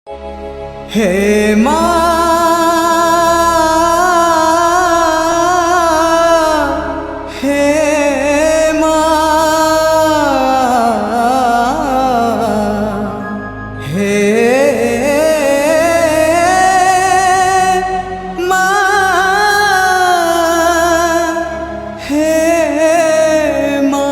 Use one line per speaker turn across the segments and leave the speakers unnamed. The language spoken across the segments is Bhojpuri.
हे माँ, हे माँ, हे माँ, हे माँ।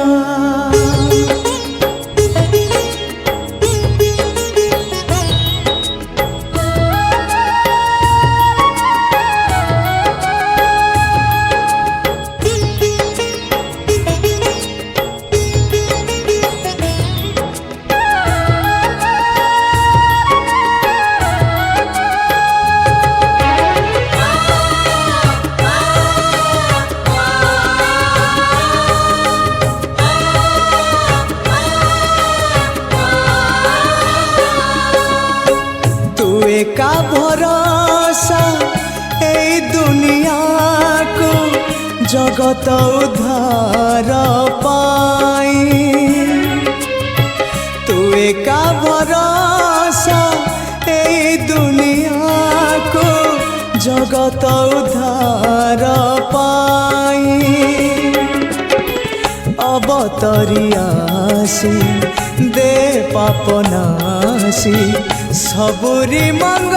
का भरोसा ए दुनिया को जगत उद्धार पाई, तू का भरोसा ए दुनिया को जगत उद्धार पाई। अवतरियासी दे पापनासी सबुरी मंगल